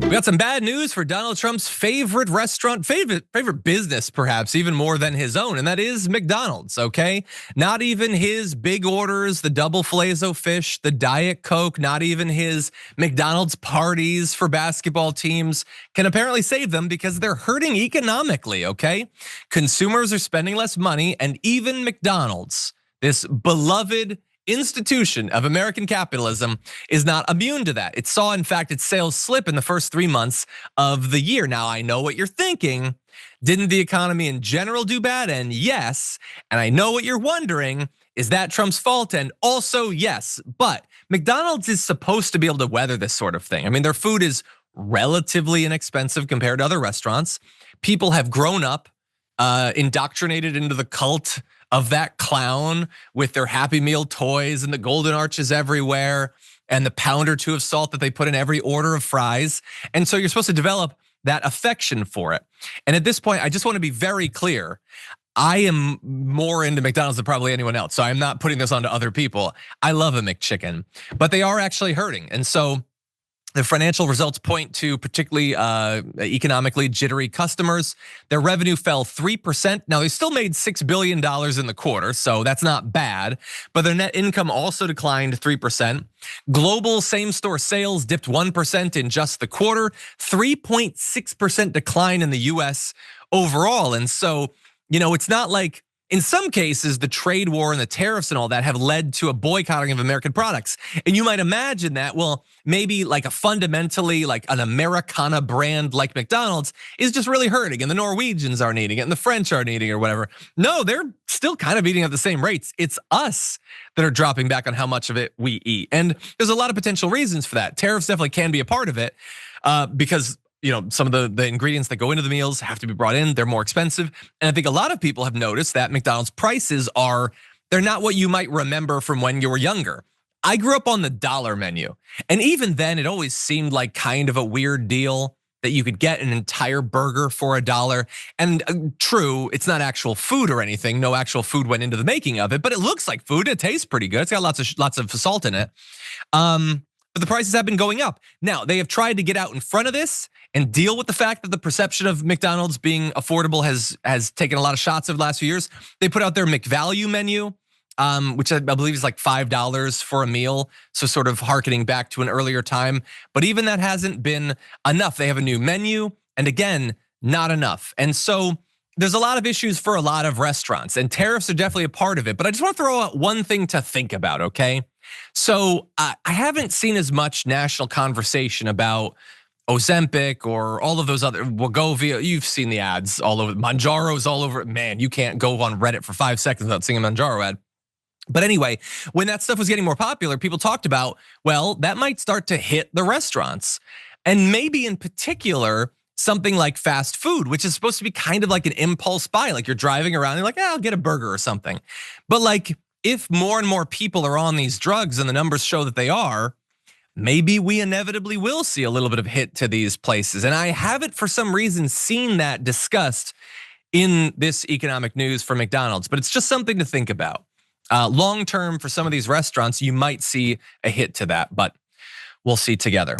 We got some bad news for Donald Trump's favorite restaurant, favorite business, perhaps even more than his own, and that is McDonald's, okay? Not even his big orders, the double filet-o fish, the Diet Coke, not even his McDonald's parties for basketball teams can apparently save them because they're hurting economically, okay? Consumers are spending less money, and even McDonald's, this beloved institution of American capitalism, is not immune to that. It saw, in fact, its sales slip in the first 3 months of the year. Now, I know what you're thinking. Didn't the economy in general do bad? And yes, and I know what you're wondering. Is that Trump's fault? And also, yes, but McDonald's is supposed to be able to weather this sort of thing. I mean, their food is relatively inexpensive compared to other restaurants. People have grown up, indoctrinated into the cult of that clown with their Happy Meal toys and the golden arches everywhere and the pound or two of salt that they put in every order of fries. And so you're supposed to develop that affection for it. And at this point, I just want to be very clear. I am more into McDonald's than probably anyone else. So I'm not putting this onto other people. I love a McChicken, but they are actually hurting. And so the financial results point to particularly economically jittery customers. Their revenue fell 3%. Now, they still made $6 billion in the quarter, so that's not bad. But their net income also declined 3%. Global same-store sales dipped 1% in just the quarter, 3.6% decline in the US overall. And so, it's not like, in some cases, the trade war and the tariffs and all that have led to a boycotting of American products. And you might imagine that, well, maybe like a fundamentally like an Americana brand like McDonald's is just really hurting and the Norwegians aren't eating it and the French aren't eating it or whatever. No, they're still kind of eating at the same rates. It's us that are dropping back on how much of it we eat. And there's a lot of potential reasons for that. Tariffs definitely can be a part of it because some of the ingredients that go into the meals have to be brought in. They're more expensive. And I think a lot of people have noticed that McDonald's prices they're not what you might remember from when you were younger. I grew up on the dollar menu. And even then, it always seemed like kind of a weird deal that you could get an entire burger for $1. And true, it's not actual food or anything. No actual food went into the making of it, but it looks like food. It tastes pretty good. It's got lots of salt in it. But the prices have been going up. Now, they have tried to get out in front of this and deal with the fact that the perception of McDonald's being affordable has taken a lot of shots over the last few years. They put out their McValue menu, which I believe is like $5 for a meal. So sort of hearkening back to an earlier time. But even that hasn't been enough. They have a new menu, and again, not enough. And so there's a lot of issues for a lot of restaurants, and tariffs are definitely a part of it. But I just want to throw out one thing to think about, okay? So I haven't seen as much national conversation about Ozempic or all of those other Wegovy. You've seen the ads all over. Manjaro's all over. Man, you can't go on Reddit for 5 seconds without seeing a Manjaro ad. But anyway, when that stuff was getting more popular, people talked about, well, that might start to hit the restaurants. And maybe in particular, something like fast food, which is supposed to be kind of like an impulse buy. Like you're driving around, you're like, I'll get a burger or something. But like, if more and more people are on these drugs and the numbers show that they are, maybe we inevitably will see a little bit of hit to these places. And I haven't for some reason seen that discussed in this economic news for McDonald's, but it's just something to think about. Long term for some of these restaurants, you might see a hit to that, but we'll see together.